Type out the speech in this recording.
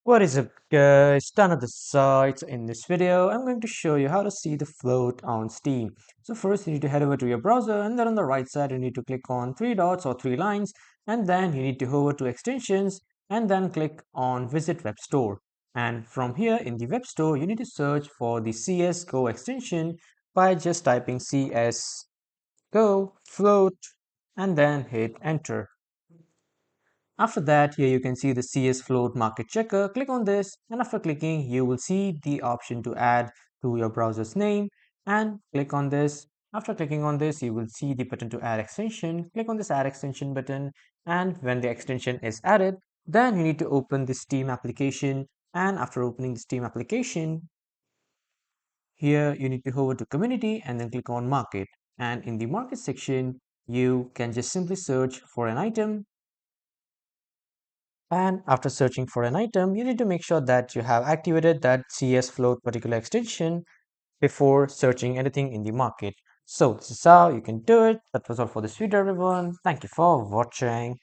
What is up guys, Tan of the sites. In this video I'm going to show you how to see the float on Steam. So first you need to head over to your browser, and then on the right side you need to click on three dots or three lines, and then you need to hover to extensions and then click on visit web store. And from here in the web store you need to search for the CSGO extension by just typing CSGO float and then hit enter. After that, here you can see the CS Float Market Checker. Click on this, and after clicking, you will see the option to add to your browser's name, and click on this. After clicking on this, you will see the button to add extension. Click on this add extension button, and when the extension is added, then you need to open the Steam application. And after opening the Steam application, here you need to hover to community and then click on market. And in the market section, you can just simply search for an item. And after searching for an item, you need to make sure that you have activated that CS float particular extension before searching anything in the market. So this is how you can do it. That was all for this video, everyone. Thank you for watching.